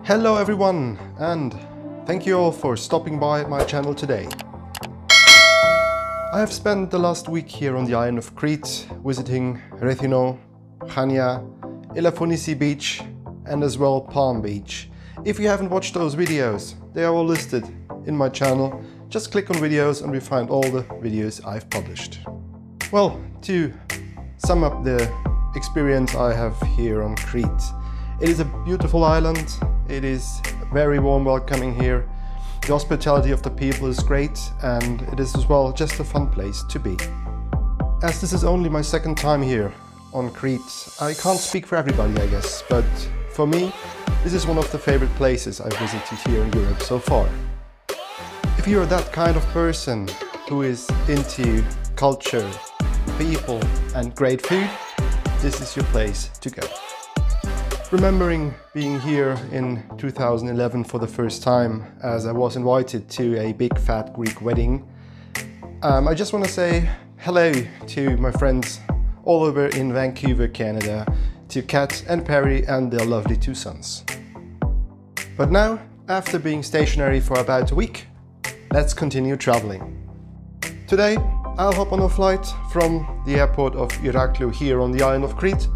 Hello everyone, and thank you all for stopping by my channel today. I have spent the last week here on the Island of Crete, visiting Heraklion, Chania, Elafonisi Beach and as well Palm Beach. If you haven't watched those videos, they are all listed in my channel. Just click on videos and we find all the videos I've published. Well, to sum up the experience I have here on Crete. It is a beautiful island, it is very warm welcoming here, the hospitality of the people is great, and it is as well just a fun place to be. As this is only my second time here on Crete, I can't speak for everybody I guess, but for me this is one of the favorite places I've visited here in Europe so far. If you're that kind of person who is into culture, people and great food, this is your place to go. Remembering being here in 2011 for the first time, as I was invited to a big fat Greek wedding, I just want to say hello to my friends all over in Vancouver, Canada, to Kat and Perry and their lovely two sons. But now, after being stationary for about a week, let's continue traveling. Today, I'll hop on a flight from the airport of Heraklion here on the Island of Crete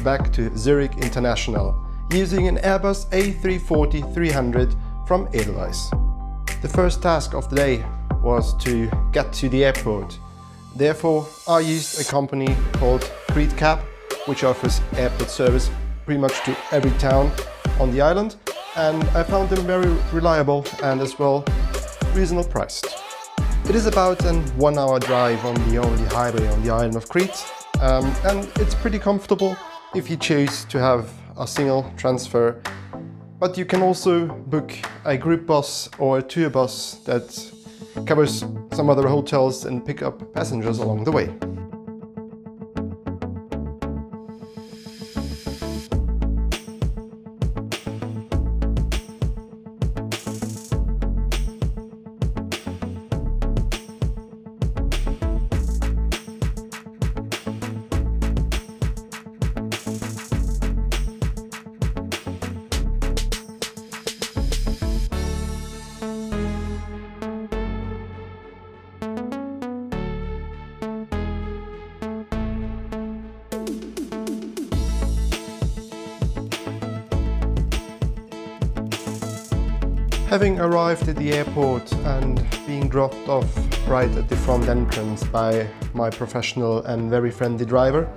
back to Zurich International using an Airbus A340-300 from Edelweiss. The first task of the day was to get to the airport. Therefore, I used a company called Crete Cab, which offers airport service pretty much to every town on the island, and I found them very reliable and as well reasonable priced. It is about a 1 hour drive on the only highway on the Island of Crete, and it's pretty comfortable if you choose to have a single transfer, but you can also book a group bus or a tour bus that covers some other hotels and pick up passengers along the way. Having arrived at the airport and being dropped off right at the front entrance by my professional and very friendly driver,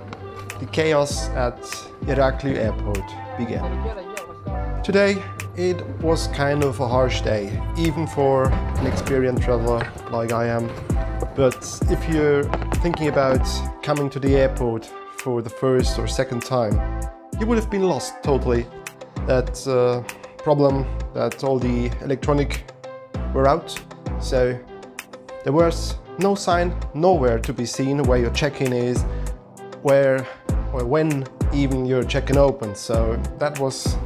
the chaos at Heraklion airport began. Today it was kind of a harsh day, even for an experienced traveler like I am. But if you're thinking about coming to the airport for the first or second time, you would have been lost totally. That problem that all the electronic were out, so there was no sign nowhere to be seen where your check-in is, where or when even your check-in opens, so that was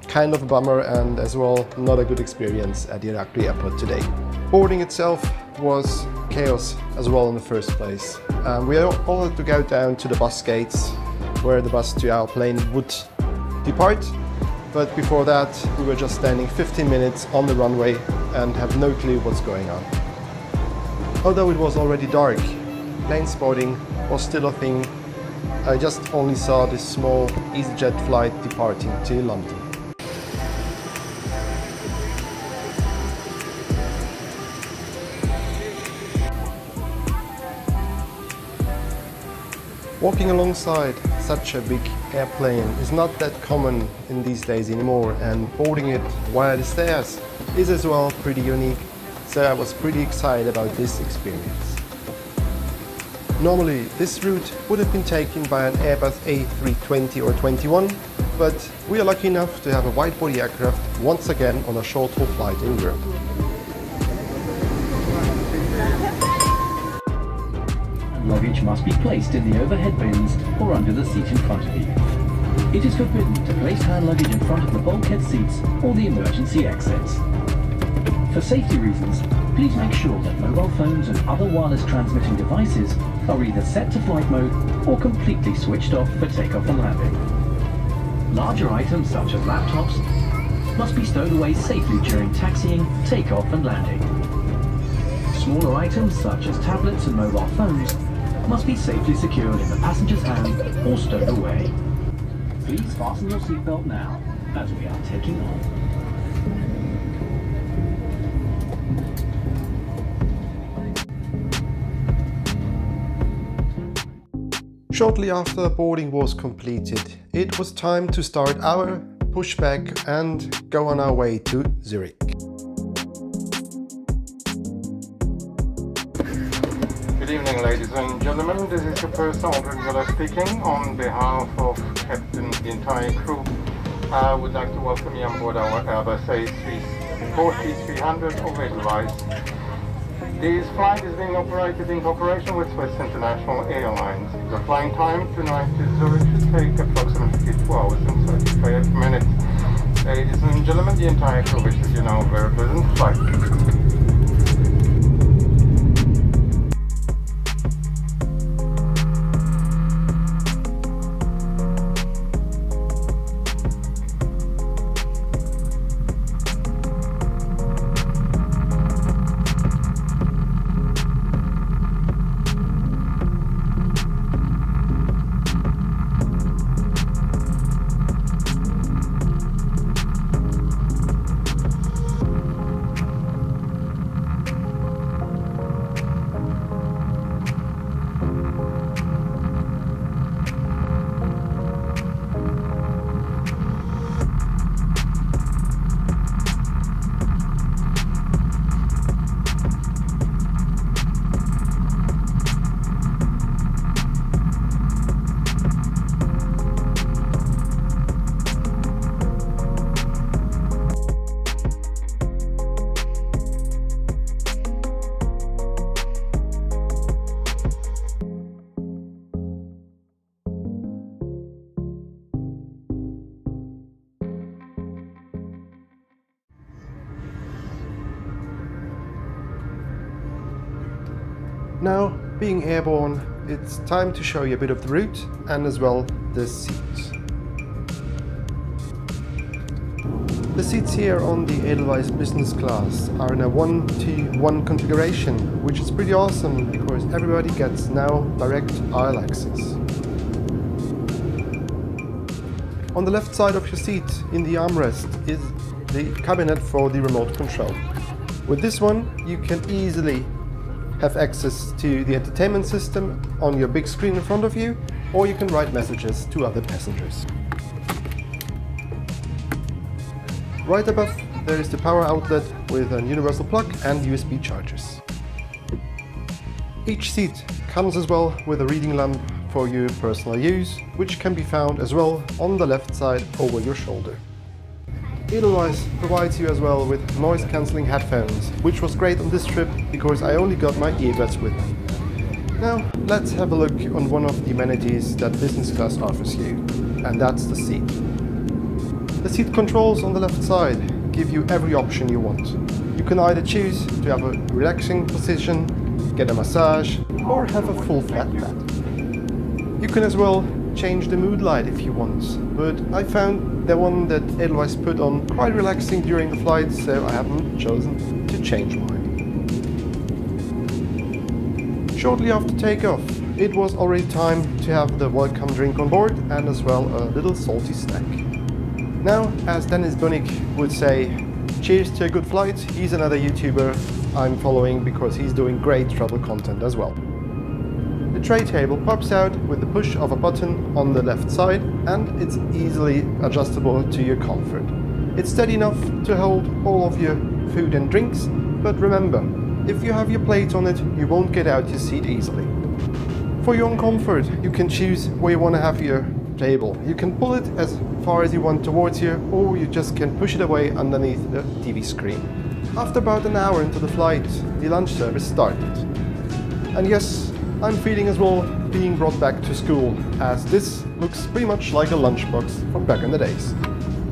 kind of a bummer and as well not a good experience at the Heraklion airport today. Boarding itself was chaos as well in the first place. We all had to go down to the bus gates where the bus to our plane would depart. But before that, we were just standing 15 minutes on the runway and have no clue what's going on. Although it was already dark, plane spotting was still a thing. I just only saw this small EasyJet flight departing to London. Walking alongside such a big airplane is not that common in these days anymore, and boarding it via the stairs is as well pretty unique, so I was pretty excited about this experience. Normally this route would have been taken by an Airbus A320 or 21, but we are lucky enough to have a wide-body aircraft once again on a short-haul flight in Europe. Luggage must be placed in the overhead bins or under the seat in front of you. It is forbidden to place hand luggage in front of the bulkhead seats or the emergency exits. For safety reasons, please make sure that mobile phones and other wireless transmitting devices are either set to flight mode or completely switched off for takeoff and landing. Larger items such as laptops, must be stowed away safely during taxiing, takeoff and landing. Smaller items such as tablets and mobile phones must be safely secured in the passenger's hand or stowed away. Please fasten your seatbelt now, as we are taking off. Shortly after boarding was completed, it was time to start our pushback and go on our way to Zurich. Good evening, ladies and gentlemen. This is your first operator speaking. On behalf of Captain and the entire crew, I would like to welcome you on board our Airbus A340-300 of Edelweiss. This flight is being operated in cooperation with Swiss International Airlines. The flying time tonight to Zurich should take approximately 2 hours and 35 minutes. Ladies and gentlemen, the entire crew wishes you now a very pleasant flight. Now, being airborne, it's time to show you a bit of the route and as well the seats. The seats here on the Edelweiss business class are in a 1-to-1 configuration, which is pretty awesome because everybody gets now direct aisle access. On the left side of your seat in the armrest is the cabinet for the remote control. With this one you can easily have access to the entertainment system on your big screen in front of you, or you can write messages to other passengers. Right above there is the power outlet with a universal plug and USB chargers. Each seat comes as well with a reading lamp for your personal use, which can be found as well on the left side over your shoulder. Edelweiss provides you as well with noise cancelling headphones, which was great on this trip because I only got my earbuds with me. Now let's have a look on one of the amenities that business class offers you, and that's the seat. The seat controls on the left side give you every option you want. You can either choose to have a relaxing position, get a massage, or have a full flat bed. You can as well change the mood light if you want, but I found the one that Edelweiss put on quite relaxing during the flight, so I haven't chosen to change mine. Shortly after takeoff, it was already time to have the welcome drink on board and as well a little salty snack. Now, as Dennis Bunnik would say, cheers to a good flight. He's another YouTuber I'm following because he's doing great travel content as well. The tray table pops out with the push of a button on the left side, and it's easily adjustable to your comfort. It's steady enough to hold all of your food and drinks, but remember, if you have your plate on it, you won't get out your seat easily. For your own comfort, you can choose where you want to have your table. You can pull it as far as you want towards you, or you just can push it away underneath the TV screen. After about an hour into the flight, the lunch service started. And yes, I'm feeling as well being brought back to school, as this looks pretty much like a lunchbox from back in the days.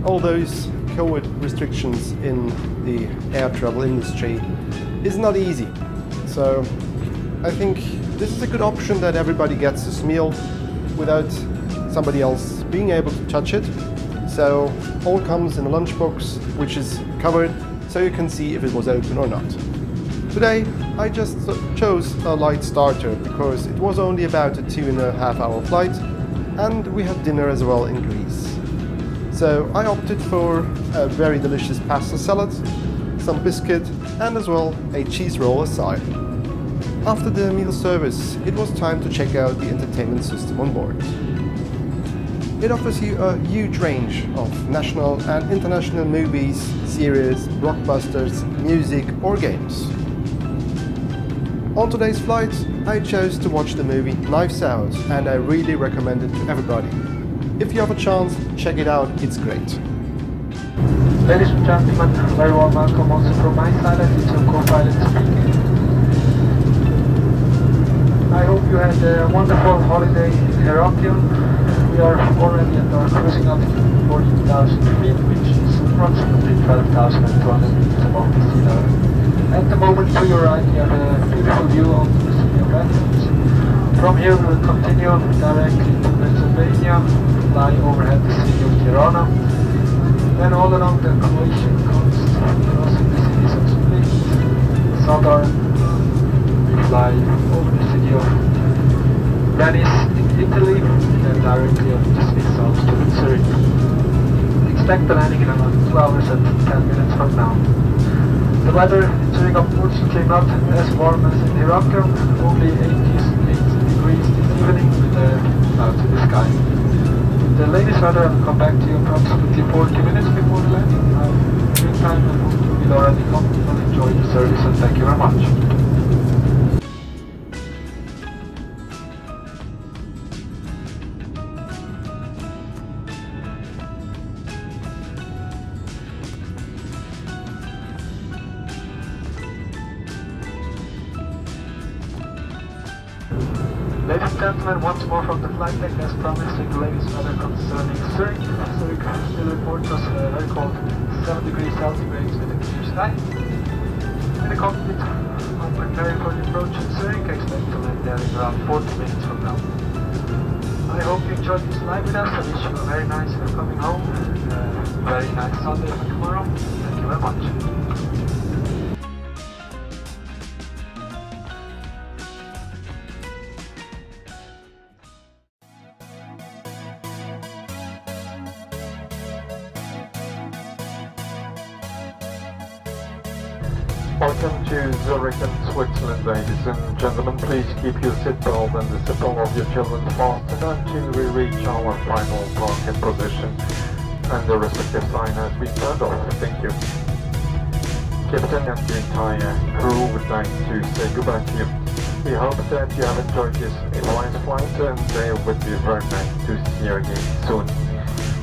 All those COVID restrictions in the air travel industry is not easy. So I think this is a good option that everybody gets this meal without somebody else being able to touch it. So all comes in a lunchbox, which is covered, so you can see if it was open or not. Today I just chose a light starter because it was only about a 2.5 hour flight and we had dinner as well in Greece. So I opted for a very delicious pasta salad, some biscuit and as well a cheese roll aside. After the meal service, it was time to check out the entertainment system on board. It offers you a huge range of national and international movies, series, blockbusters, music or games. On today's flight, I chose to watch the movie Knives Out and I really recommend it to everybody. If you have a chance, check it out, it's great. Ladies and gentlemen, very warm welcome also from my side, and it's your co-pilot speaking. I hope you had a wonderful holiday in Heraklion. We are already at our cruising altitude 14,000 feet, which is approximately 12,200 meters above the sea level. At the moment to your right you have a beautiful view of the city of Athens. From here we will continue directly to Pennsylvania, fly overhead the city of Tirana, then all along the Croatian coast, crossing the cities of Split, Zadar, we fly over the city of Venice in Italy, and directly up the Swiss Alps to Zurich. Expect the landing in about 2 hours and 10 minutes from now. The weather in Zurich unfortunately not as warm as in Heraklion, only 8 degrees this evening with clouds in the sky. The latest weather will come back to you approximately 40 minutes before the landing. In the meantime, I hope you will already comfortably enjoy the service and thank you very much. Ladies and gentlemen, once more from the flight deck, as promised, with the latest weather concerning Zurich. Zurich still reports us very cold 7 degrees centigrade with a clear sky. In the cockpit, I'm preparing for the approach to Zurich. I expect to land there in around 40 minutes from now. I hope you enjoyed this flight with us. I wish you a very nice coming home, very nice Sunday for tomorrow. Thank you very much. Welcome to Zurich and Switzerland, ladies and gentlemen. Please keep your seatbelt and the seatbelt of your children fastened until we reach our final parking position and the respective sign has been turned off. Thank you. Captain and the entire crew would like to say goodbye to you. We hope that you have enjoyed this Edelweiss flight and it would be very nice to see you again soon.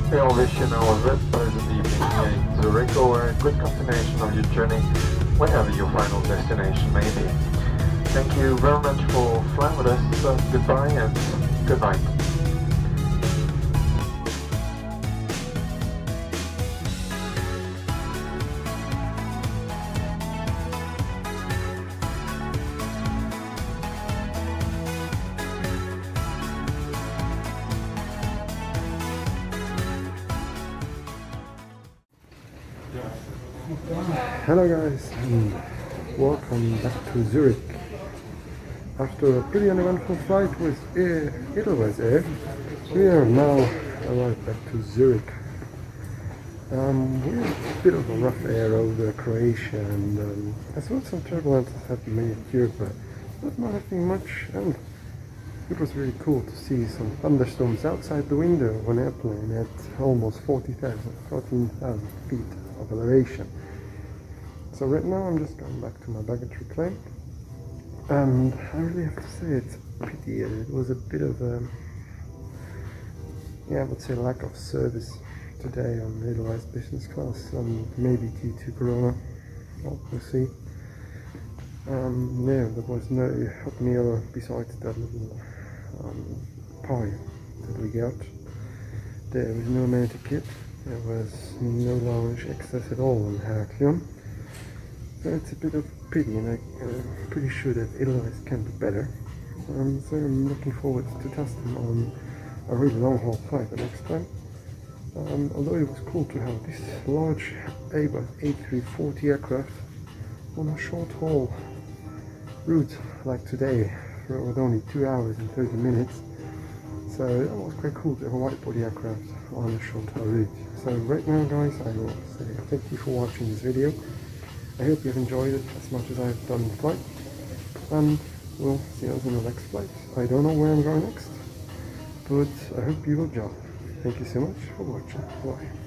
We all wish you now a very pleasant evening here in Zurich or a good continuation of your journey wherever your final destination may be. Thank you very much for flying with us. Goodbye and good night. Hello guys and welcome back to Zurich. After a pretty uneventful flight with Edelweiss Air, we are now arrived back to Zurich. We had a bit of a rough air over Croatia and as well some turbulences have made Europe, but not having much, and it was really cool to see some thunderstorms outside the window of an airplane at almost 14,000 feet of elevation. So right now I'm just going back to my baggage reclaim, and I really have to say it's a pity. It was a bit of a, I would say lack of service today on Edelweiss business class, maybe due to Corona, well, we'll see. There was no hot meal besides that little pie that we got. There was no amenity kit, there was no lounge access at all in Heraklion. So it's a bit of a pity, and I'm pretty sure that Edelweiss can do better. So I'm looking forward to test them on a really long haul flight the next time. Although it was cool to have this large Airbus A340 aircraft on a short haul route like today, with only 2 hours and 30 minutes. So it was quite cool to have a wide body aircraft on a short haul route. So right now guys, I will say thank you for watching this video. I hope you've enjoyed it as much as I've done the flight, and we'll see us in the next flight. I don't know where I'm going next, but I hope you will join. Thank you so much for watching. Bye.